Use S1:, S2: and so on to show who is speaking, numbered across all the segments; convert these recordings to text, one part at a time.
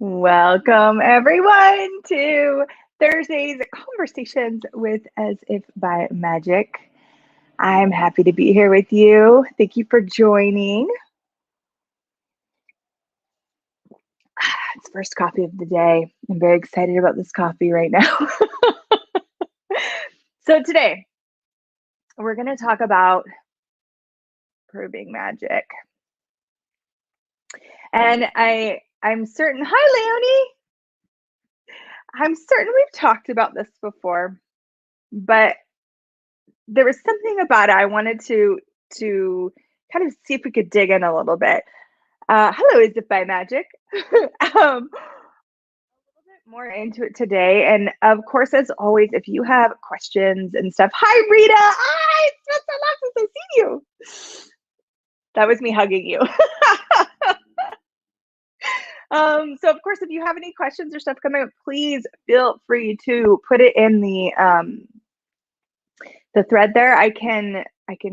S1: Welcome everyone to Thursday's Conversations with As If by Magic. I'm happy to be here with you. Thank you for joining. It's first coffee of the day. I'm very excited about this coffee right now. So today, we're going to talk about proving magic. And I'm certain, hi Leonie. I'm certain we've talked about this before, but there was something about it I wanted to kind of see if we could dig in a little bit. Hello, As If by Magic. A little bit more into it today. And of course, as always, if you have questions and stuff, hi Rita. Hi, it's been so long since I've seen you. That was me hugging you. So of course, if you have any questions or stuff coming up, please feel free to put it in the thread there. I can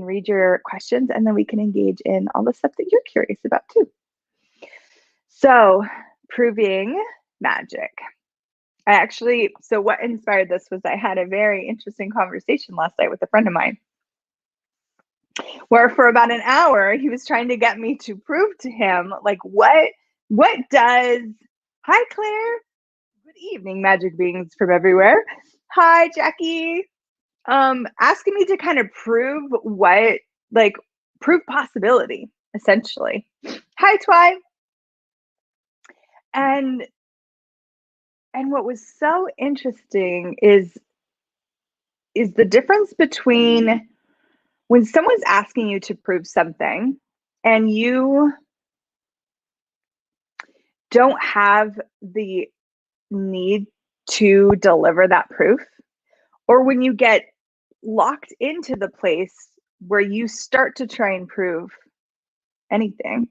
S1: read your questions and then we can engage in all the stuff that you're curious about too. So proving magic. So what inspired this was I had a very interesting conversation last night with a friend of mine where for about an hour, he was trying to get me to prove to him like what does, hi Claire, good evening magic beings from everywhere. Hi Jackie. Asking me to kind of prove prove possibility, essentially. Hi, Twy. And what was so interesting is the difference between when someone's asking you to prove something and you don't have the need to deliver that proof, or when you get locked into the place where you start to try and prove anything,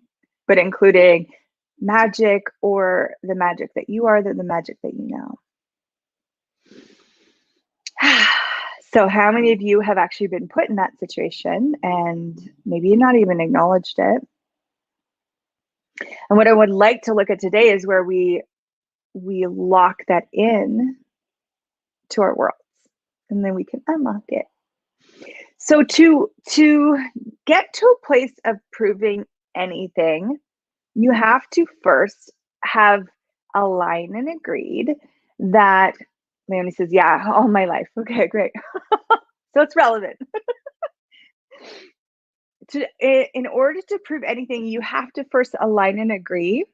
S1: but including magic or the magic that you are, the magic that you know. So how many of you have actually been put in that situation and maybe not even acknowledged it? And what I would like to look at today is where we lock that in to our worlds, and then we can unlock it. So to get to a place of proving anything, you have to first have aligned and agreed that, Leonie says, yeah, all my life. Okay, great. So it's relevant. In order to prove anything, you have to first align and agree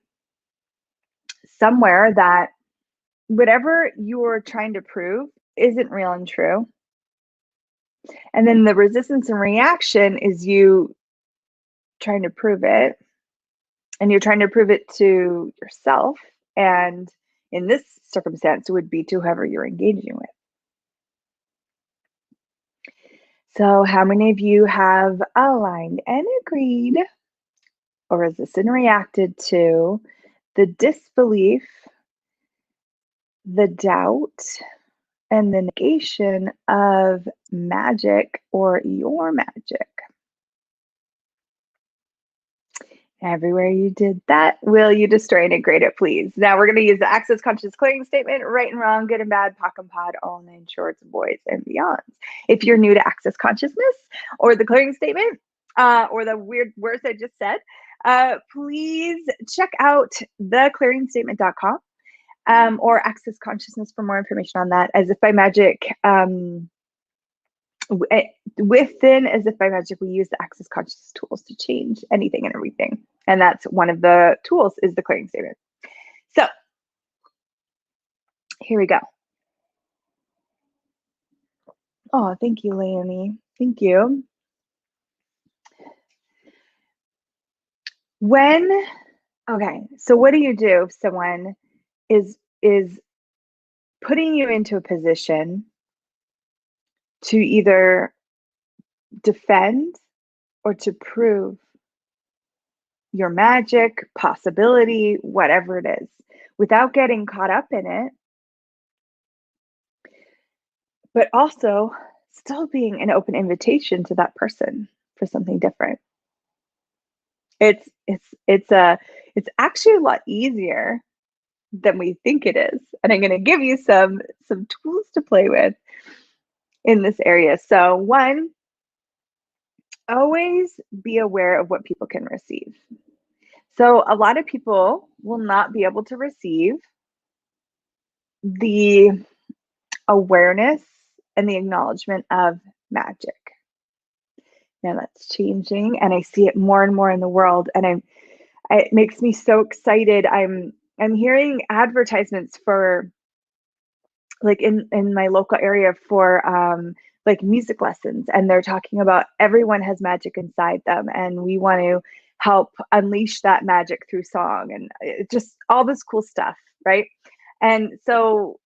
S1: somewhere that whatever you're trying to prove isn't real and true. And then the resistance and reaction is you trying to prove it. And you're trying to prove it to yourself. And in this circumstance, it would be to whoever you're engaging with. So how many of you have aligned and agreed or resisted and reacted to the disbelief, the doubt, and the negation of magic or your magic? Everywhere you did that, will you destroy and integrate it, please? Now we're going to use the Access Conscious Clearing Statement, right and wrong, good and bad, POC and POD, all 9 shorts, boys and beyonds. If you're new to Access Consciousness or the Clearing Statement or the weird words I just said, please check out theclearingstatement.com or Access Consciousness for more information on that. As If by Magic, within As If by Magic, we use the Access Consciousness tools to change anything and everything. And that's one of the tools is the clearing statement. So here we go. Oh, thank you, Leonie. Thank you. Okay, so what do you do if someone is putting you into a position to either defend or to prove your magic, possibility, whatever it is, without getting caught up in it, but also still being an open invitation to that person for something different? It's actually a lot easier than we think it is. And I'm going to give you some tools to play with in this area. So one, always be aware of what people can receive. So a lot of people will not be able to receive the awareness and the acknowledgement of magic. Now that's changing, and I see it more and more in the world, and it makes me so excited. I'm hearing advertisements for, like, in my local area for like music lessons, and they're talking about everyone has magic inside them, and we want to help unleash that magic through song, and just all this cool stuff, right? And so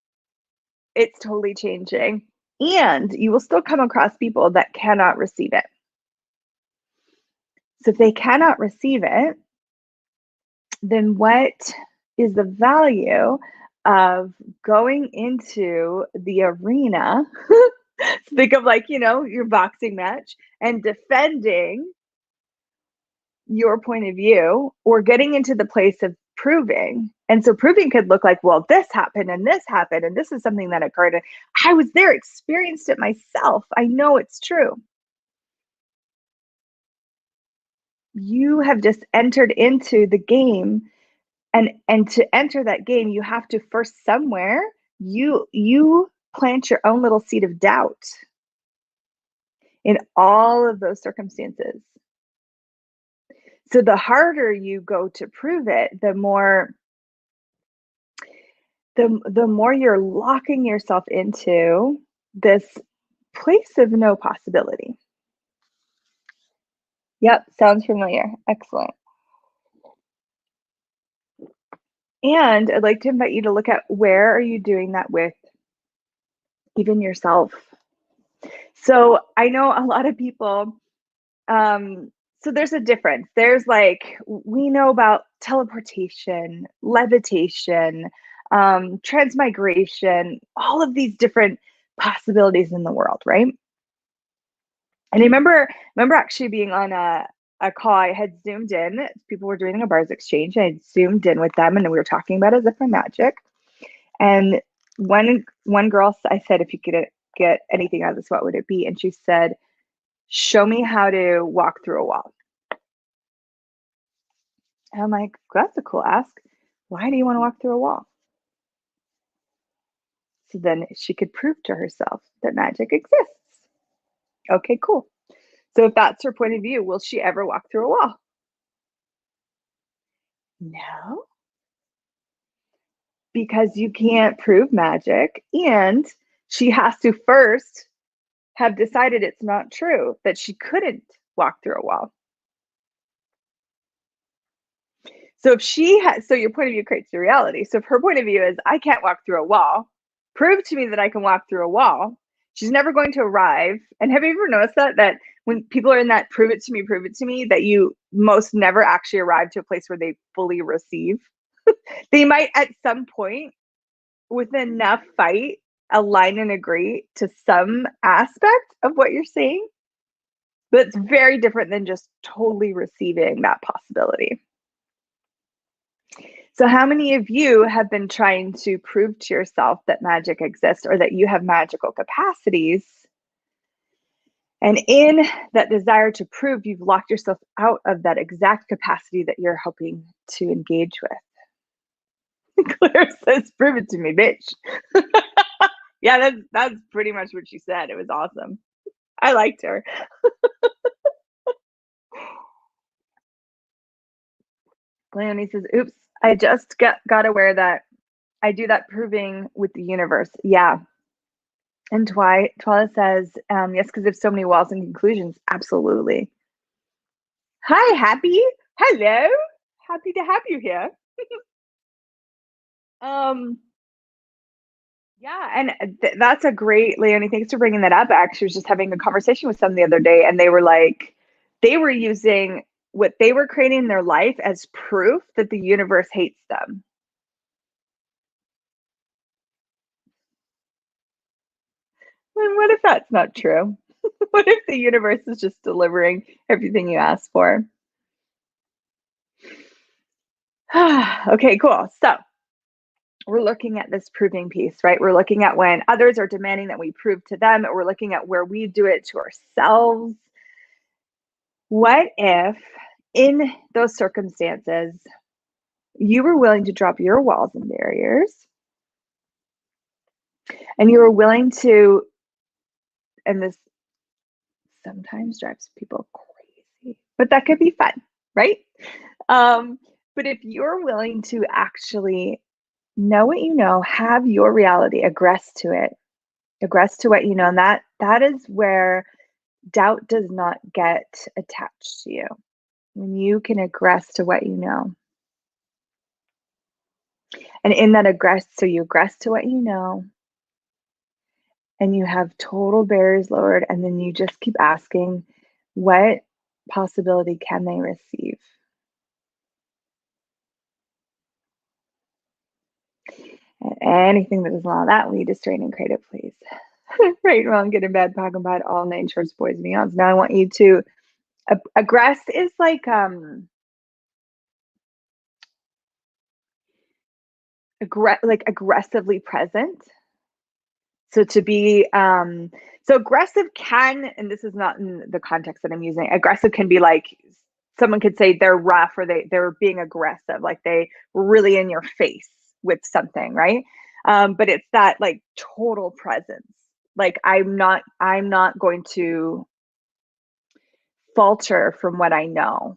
S1: it's totally changing, and you will still come across people that cannot receive it. So if they cannot receive it, then what is the value of going into the arena? Think of, like, your boxing match and defending your point of view, or getting into the place of proving. And so proving could look like, well, this happened and this is something that occurred, and I was there, experienced it myself, I know it's true. You have just entered into the game, and to enter that game, you have to first, somewhere, you plant your own little seed of doubt in all of those circumstances. So the harder you go to prove it, the more you're locking yourself into this place of no possibility. Yep, sounds familiar. Excellent. And I'd like to invite you to look at, where are you doing that with even yourself? So I know a lot of people, so there's a difference. There's, like, we know about teleportation, levitation, transmigration, all of these different possibilities in the world, right? And I remember actually being on a call. I had zoomed in. People were doing a bars exchange. I had zoomed in with them, and we were talking about it as if I'm magic. And one girl, I said, if you could get anything out of this, what would it be? And she said, show me how to walk through a wall. And I'm like, that's a cool ask. Why do you want to walk through a wall? So then she could prove to herself that magic exists. Okay, cool. So if that's her point of view, will she ever walk through a wall? No, because you can't prove magic, and she has to first have decided it's not true, that she couldn't walk through a wall. So if she has, so your point of view creates your reality. So if her point of view is, I can't walk through a wall, prove to me that I can walk through a wall, she's never going to arrive. And have you ever noticed that when people are in that prove it to me, that you most never actually arrive to a place where they fully receive? They might at some point, with enough fight, align and agree to some aspect of what you're saying, but it's very different than just totally receiving that possibility. So how many of you have been trying to prove to yourself that magic exists, or that you have magical capacities? And in that desire to prove, you've locked yourself out of that exact capacity that you're hoping to engage with. Claire says, prove it to me, bitch. Yeah, that's pretty much what she said. It was awesome. I liked her. Leonie says, oops, I just got aware that I do that proving with the universe. Yeah. And Twyla says, yes, because there's so many walls and conclusions. Absolutely. Hi, Happy. Hello. Happy to have you here. Yeah, and that's a great, Leonie, thanks for bringing that up. Actually, I was just having a conversation with someone the other day, and they were like, they were using what they were creating in their life as proof that the universe hates them. And what if that's not true? What if the universe is just delivering everything you asked for? Okay, cool. So we're looking at this proving piece, right? We're looking at when others are demanding that we prove to them. We're looking at where we do it to ourselves. What if in those circumstances, you were willing to drop your walls and barriers, and you were willing to, and this sometimes drives people crazy, but that could be fun, right? But if you're willing to actually know what you know, have your reality, aggress to it, aggress to what you know, and that is where doubt does not get attached to you. When you can aggress to what you know. And in that so you aggress to what you know, and you have total barriers lowered, and then you just keep asking, what possibility can they receive? And anything that doesn't allow that, we need to straighten and create it, please. Right, wrong, good and bad, POC and POD, all nine shorts, boys and beyonds. Now I want you to aggress is like aggressively present. So to be so aggressive can, and this is not in the context that I'm using, aggressive can be like someone could say they're rough, or they're being aggressive, like they were really in your face with something, right? But it's that like total presence. Like I'm not going to falter from what I know,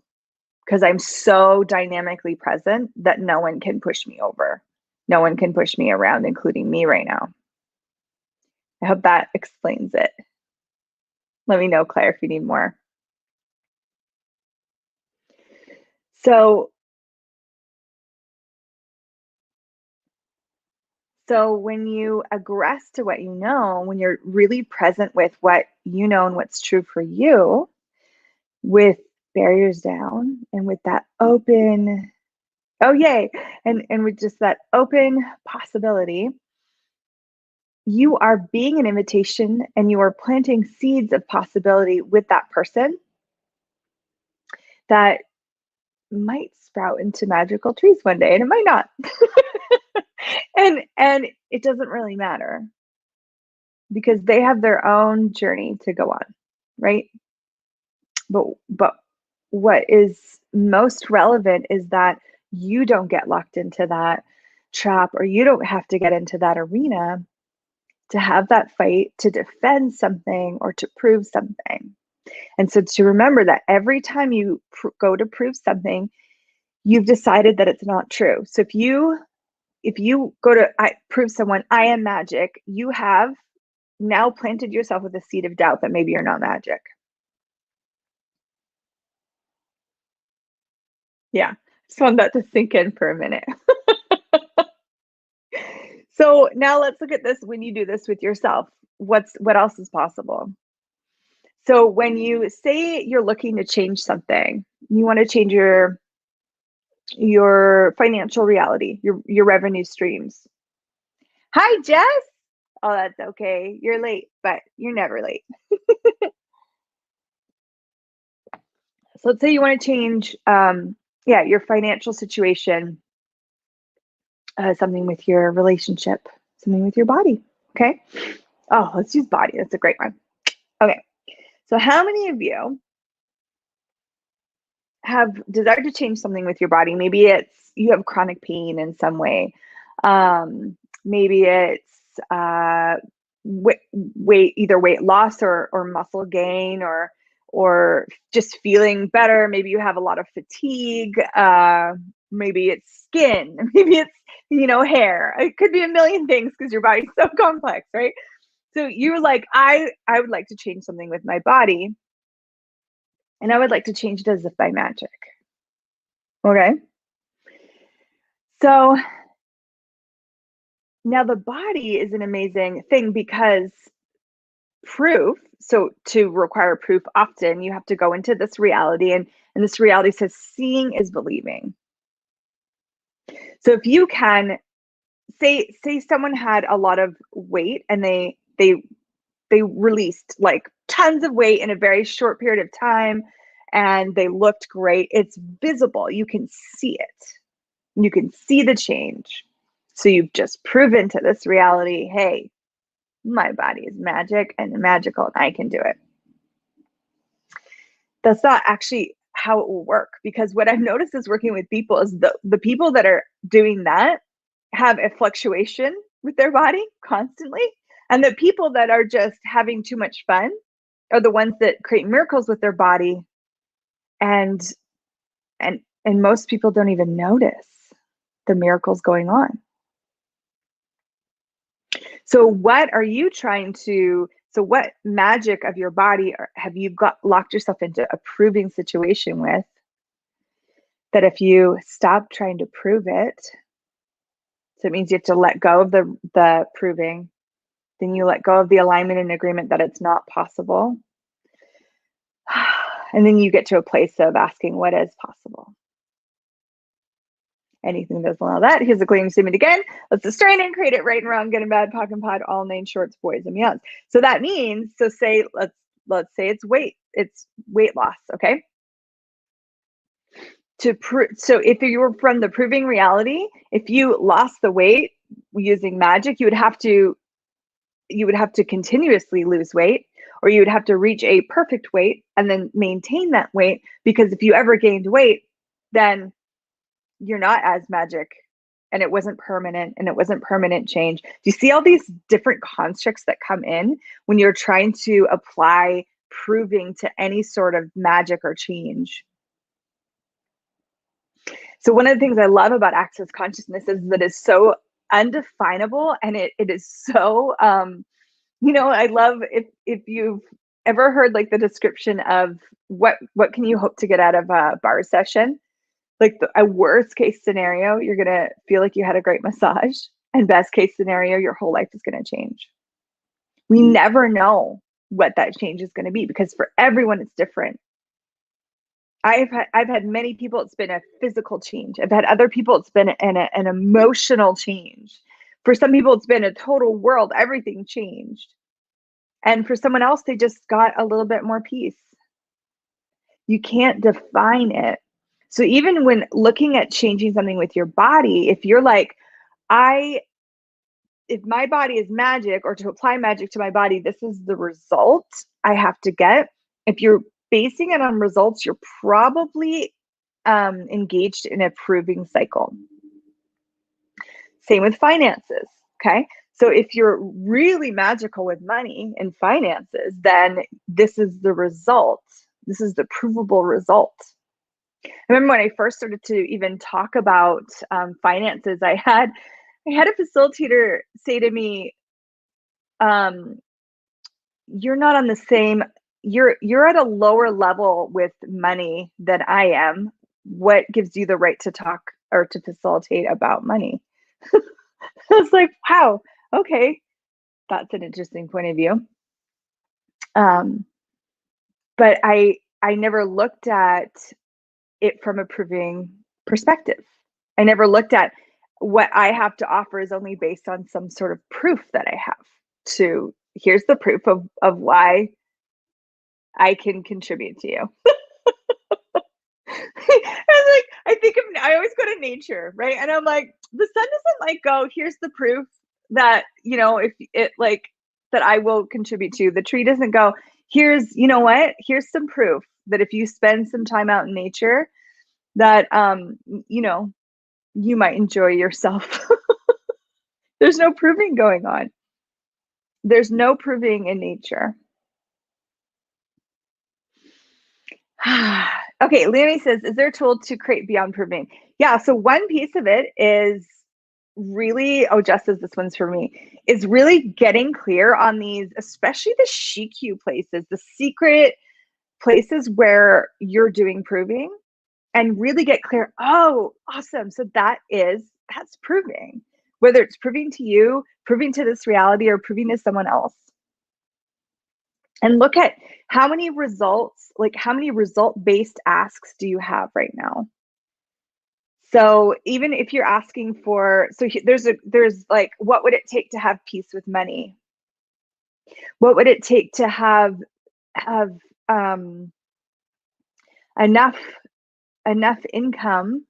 S1: because I'm so dynamically present that no one can push me over. No one can push me around, including me right now. I hope that explains it. Let me know, Claire, if you need more. So when you aggress to what you know, when you're really present with what you know and what's true for you, with barriers down and with that open, oh yay, and with just that open possibility, you are being an invitation and you are planting seeds of possibility with that person that might sprout into magical trees one day, and it might not. and it doesn't really matter, because they have their own journey to go on, right? But what is most relevant is that you don't get locked into that trap, or you don't have to get into that arena to have that fight to defend something or to prove something. And so to remember that every time you go to prove something, you've decided that it's not true. So if you go to prove someone I am magic, you have now planted yourself with a seed of doubt that maybe you're not magic. Yeah, just want that to sink in for a minute. So now let's look at this when you do this with yourself. What else is possible? So when you say you're looking to change something, you want to change your financial reality, your revenue streams. Hi, Jess. Oh, that's okay. You're late, but you're never late. So let's say you want to change, your financial situation, something with your relationship, something with your body. Okay. Oh, let's use body. That's a great one. Okay. So how many of you have desired to change something with your body? Maybe it's you have chronic pain in some way. Maybe it's either weight loss or muscle gain, or just feeling better. Maybe you have a lot of fatigue. Maybe it's skin. Maybe it's hair. It could be a million things because your body's so complex, right? So you're like, I would like to change something with my body, and I would like to change it as if by magic. Okay. So now the body is an amazing thing, because proof, so to require proof, often you have to go into this reality, and this reality says seeing is believing. So if you can say someone had a lot of weight, and they released like tons of weight in a very short period of time, and they looked great. It's visible. You can see it. You can see the change. So you've just proven to this reality, hey, my body is magic and magical and I can do it. That's not actually how it will work, because what I've noticed is working with people is the people that are doing that have a fluctuation with their body constantly. And the people that are just having too much fun are the ones that create miracles with their body. And most people don't even notice the miracles going on. So what are you trying to, so what magic of your body have you locked yourself into a proving situation with, that if you stop trying to prove it, so it means you have to let go of the proving, then you let go of the alignment and agreement that it's not possible. And then you get to a place of asking what is possible. Anything doesn't allow that. Here's the claim statement again. Let's destroy and create it, right and wrong, good and bad, POC and POD, all named shorts, boys and beyonds. So that means, so say, let's say it's weight loss, okay? So if you were from the proving reality, if you lost the weight using magic, you would have to continuously lose weight, or you would have to reach a perfect weight and then maintain that weight, because if you ever gained weight, then you're not as magic, and it wasn't permanent, and it wasn't permanent change. Do you see all these different constructs that come in when you're trying to apply proving to any sort of magic or change? So one of the things I love about access consciousness is that it's so undefinable, and it is so, I love, if you've ever heard like the description of what can you hope to get out of a bar session? Like a worst case scenario, you're going to feel like you had a great massage, and best case scenario, your whole life is going to change. We never know what that change is going to be, because for everyone it's different. I've had many people, it's been a physical change. I've had other people, it's been an emotional change. For some people, it's been a total world, everything changed. And for someone else, they just got a little bit more peace. You can't define it. So even when looking at changing something with your body, if you're like, if my body is magic, or to apply magic to my body, this is the result I have to get. If you're basing it on results, you're probably engaged in a proving cycle. Same with finances, okay? So if you're really magical with money and finances, then this is the result. This is the provable result. I remember when I first started to even talk about finances, I had a facilitator say to me, you're not on the same, you're at a lower level with money than I am. What gives you the right to talk or to facilitate about money? I was like, wow, okay, that's an interesting point of view. But I never looked at it from a proving perspective. I never looked at what I have to offer is only based on some sort of proof that I have to, here's the proof of why I can contribute to you. I always go to nature, right? And I'm like, the sun doesn't like go, here's the proof that, if it like that I will contribute to. The tree doesn't go, here's some proof that if you spend some time out in nature, that you might enjoy yourself. There's no proving going on. There's no proving in nature. Okay, Leonie says, is there a tool to create beyond proving? Yeah, so one piece of it is really, Jess says this one's for me, is really getting clear on these, especially the SHIQ places, the secret places where you're doing proving, and really get clear, oh, awesome. So that's proving, whether it's proving to you, proving to this reality, or proving to someone else. And look at how many results, like how many result-based asks do you have right now? So even if you're asking for, so there's like, what would it take to have peace with money? What would it take to have enough income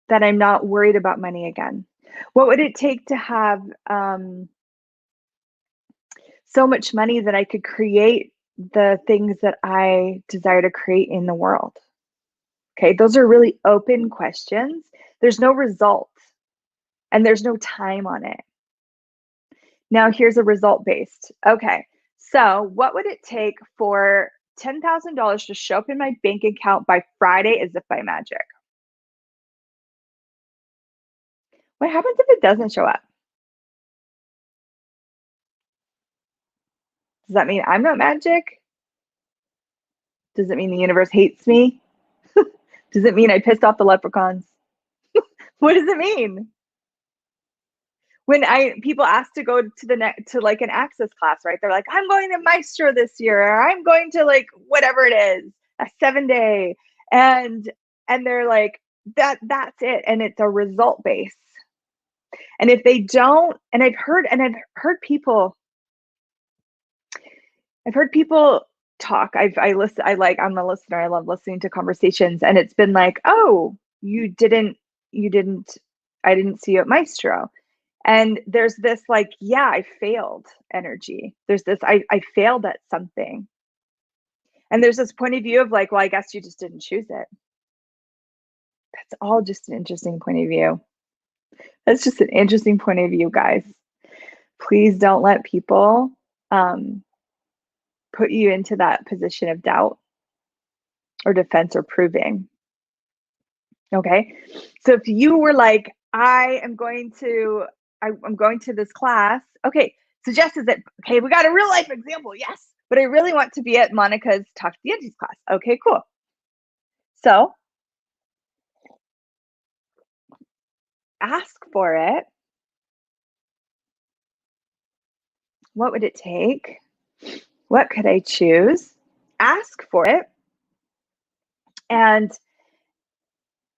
S1: that I'm not worried about money again? What would it take to have so much money that I could create the things that I desire to create in the world? Okay, those are really open questions. There's no result and there's no time on it. Now, here's a result based. Okay, so what would it take for $10,000 to show up in my bank account by Friday as if by magic? What happens if it doesn't show up? Does that mean I'm not magic? Does it mean the universe hates me? Does it mean I pissed off the leprechauns? What does it mean? When people ask to go to to like an access class, right? They're like, I'm going to Maestro this year, or I'm going to like whatever it is, a 7-day. And they're like, that's it. And it's a result base. And if they don't, and I've heard people talk. I'm a listener. I love listening to conversations. And it's been like, oh, you didn't, I didn't see you at Maestro. And there's this like, yeah, I failed energy. There's this, I failed at something. And there's this point of view of like, well, I guess you just didn't choose it. That's all just an interesting point of view. That's just an interesting point of view, guys. Please don't let people put you into that position of doubt or defense or proving. Okay. So if you were like, I'm going to this class. Okay. So Jess is it. Okay. We got a real life example. Yes. But I really want to be at Monica's Talk to the Edges class. Okay, cool. So ask for it. What would it take? What could I choose? Ask for it. And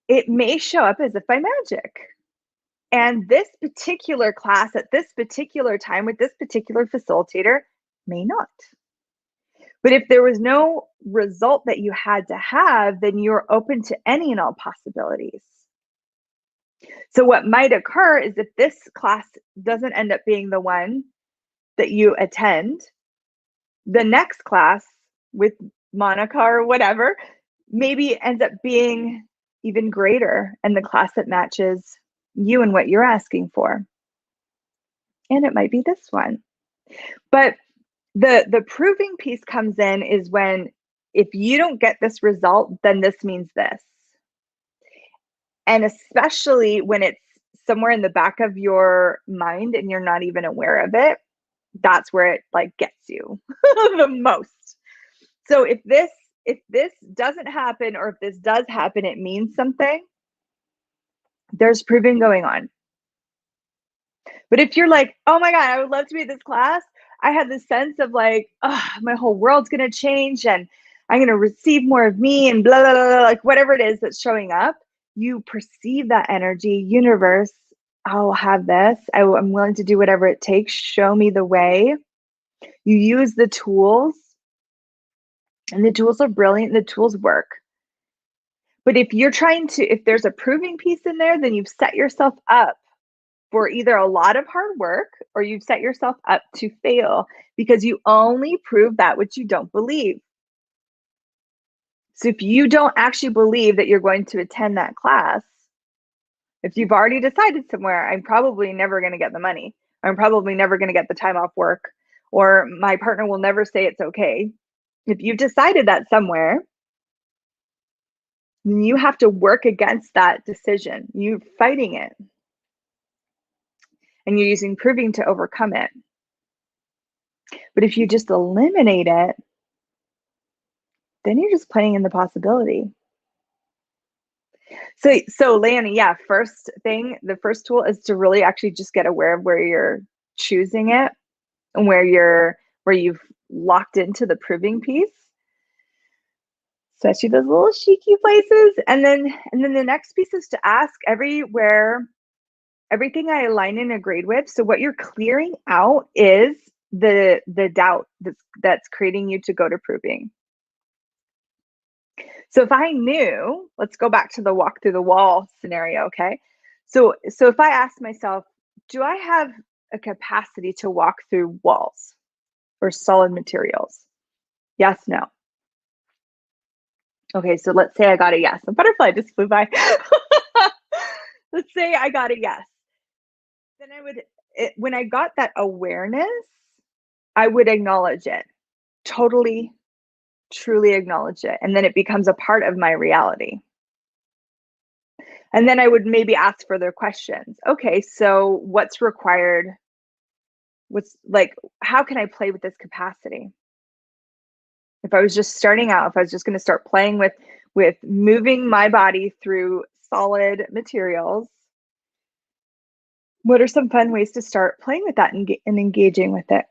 S1: it may show up as if by magic. And this particular class at this particular time with this particular facilitator may not. But if there was no result that you had to have, then you're open to any and all possibilities. So what might occur is if this class doesn't end up being the one that you attend, the next class with Monica or whatever maybe ends up being even greater and the class that matches you and what you're asking for. And it might be this one. But the proving piece comes in is when if you don't get this result, then this means this. And especially when it's somewhere in the back of your mind and you're not even aware of it, that's where it like gets you the most. So if this doesn't happen, or if this does happen, it means something. There's proving going on. But if you're like, oh my God, I would love to be at this class, I have this sense of like, oh, my whole world's going to change and I'm going to receive more of me and blah, blah, blah, like whatever it is that's showing up, you perceive that energy. Universe, I'll have this. I'm willing to do whatever it takes. Show me the way. You use the tools, and the tools are brilliant. The tools work. But if there's a proving piece in there, then you've set yourself up for either a lot of hard work or you've set yourself up to fail because you only prove that which you don't believe. So if you don't actually believe that you're going to attend that class, if you've already decided somewhere, I'm probably never going to get the money, I'm probably never going to get the time off work, or my partner will never say it's okay. If you've decided that somewhere, then you have to work against that decision. You're fighting it. And you're using proving to overcome it. But if you just eliminate it, then you're just playing in the possibility. So Leonie, yeah, first thing, the first tool is to really actually just get aware of where you're choosing it and where you've locked into the proving piece. Especially those little cheeky places. And then the next piece is to ask everything I align and agreed with. So what you're clearing out is the doubt that's creating you to go to proving. So if I knew, let's go back to the walk through the wall scenario, okay? So if I ask myself, do I have a capacity to walk through walls or solid materials? Yes, no. Okay, so let's say I got a yes. A butterfly just flew by. Let's say I got a yes. Then when I got that awareness, I would acknowledge it. Totally, truly acknowledge it. And then it becomes a part of my reality. And then I would maybe ask further questions. Okay, so what's required? What's like, how can I play with this capacity? If I was just starting out, if I was just going to start playing with moving my body through solid materials, what are some fun ways to start playing with that and engaging with it?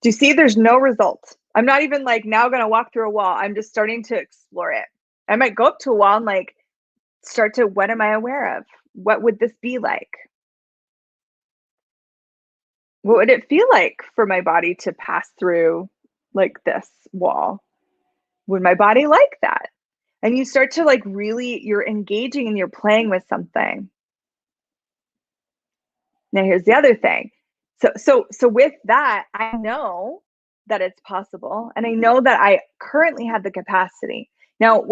S1: Do you see there's no result? I'm not even like now going to walk through a wall. I'm just starting to explore it. I might go up to a wall and like start to, what am I aware of? What would this be like? What would it feel like for my body to pass through like this wall? Would my body like that? And you start to like really, you're engaging and you're playing with something. Now here's the other thing. So with that, I know that it's possible and I know that I currently have the capacity. Now,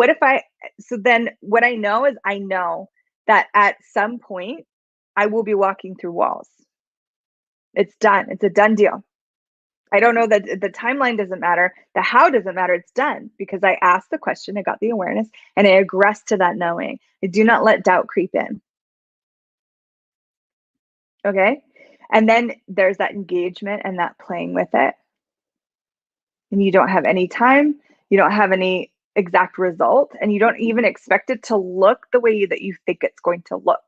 S1: then what I know is I know that at some point I will be walking through walls. It's done. It's a done deal. I don't know that the timeline doesn't matter. The how doesn't matter. It's done because I asked the question, I got the awareness, and I aggress to that knowing. I do not let doubt creep in. Okay. And then there's that engagement and that playing with it. And you don't have any time, you don't have any exact result, and you don't even expect it to look the way that you think it's going to look.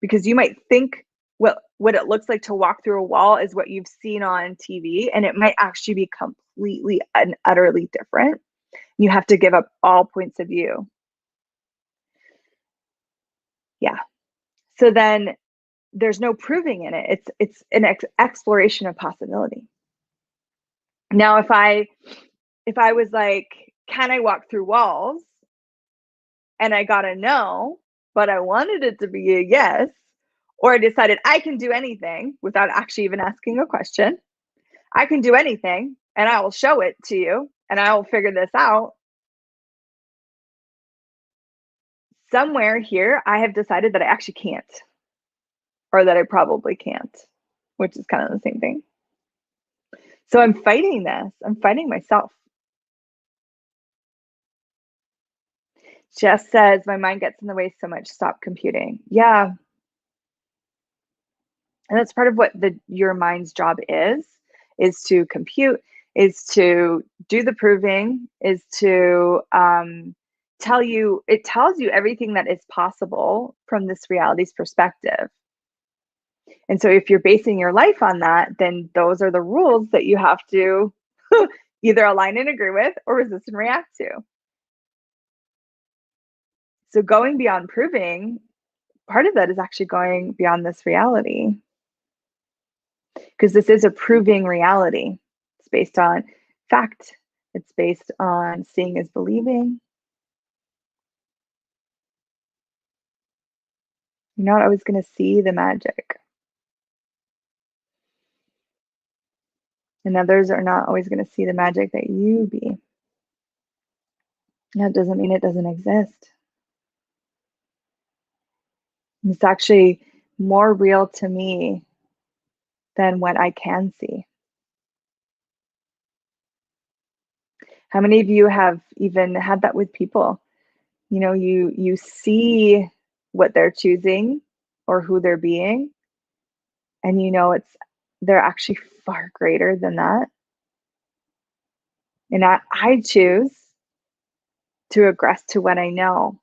S1: Because you might think what it looks like to walk through a wall is what you've seen on TV, and it might actually be completely and utterly different. You have to give up all points of view. Yeah. So then there's no proving in it. It's an exploration of possibility. Now, if I was like, can I walk through walls? And I got a no, but I wanted it to be a yes, or I decided I can do anything without actually even asking a question. I can do anything and I will show it to you and I will figure this out. Somewhere here, I have decided that I actually can't, or that I probably can't, which is kind of the same thing. So I'm fighting this. I'm fighting myself. Jess says, my mind gets in the way so much. Stop computing. Yeah. And that's part of what your mind's job is to compute, is to do the proving, is to it tells you everything that is possible from this reality's perspective. And so if you're basing your life on that, then those are the rules that you have to either align and agree with or resist and react to. So going beyond proving, part of that is actually going beyond this reality. Because this is a proving reality. It's based on fact. It's based on seeing is believing. You're not always going to see the magic. And others are not always going to see the magic that you be. That doesn't mean it doesn't exist. It's actually more real to me than what I can see. How many of you have even had that with people? You know, you see what they're choosing or who they're being, and you know they're actually far greater than that. And I choose to aggress to what I know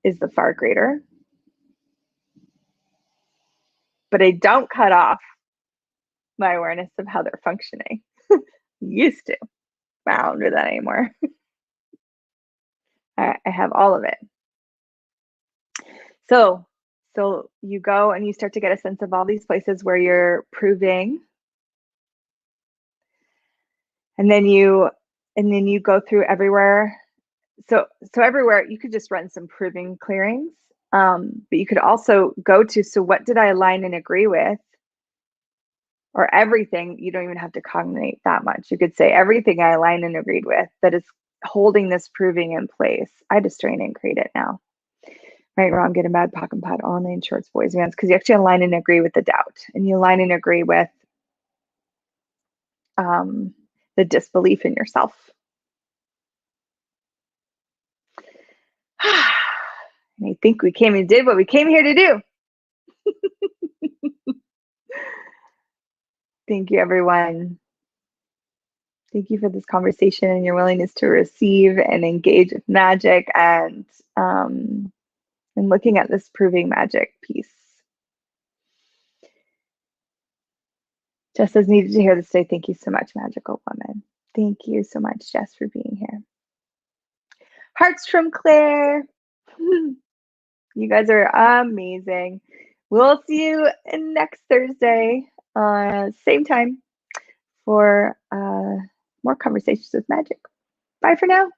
S1: is the far greater, but I don't cut off my awareness of how they're functioning. Used to. I don't do that anymore. I have all of it. So you go and you start to get a sense of all these places where you're proving, and then you go through everywhere. So everywhere you could just run some proving clearings, But you could also go to, so what did I align and agree with? Or everything. You don't even have to cognate that much. You could say everything I aligned and agreed with that is holding this proving in place. I just strain and create it now. Right, wrong, good and bad, POC and POD, all names, shorts, boys, vans, because you actually align and agree with the doubt, and you align and agree with the disbelief in yourself. And I think we came and did what we came here to do. Thank you, everyone. Thank you for this conversation and your willingness to receive and engage with magic and looking at this proving magic piece. Jess says, needed to hear this today. Thank you so much, magical woman. Thank you so much, Jess, for being here. Hearts from Claire. You guys are amazing. We'll see you next Thursday, same time, for more conversations with magic. Bye for now.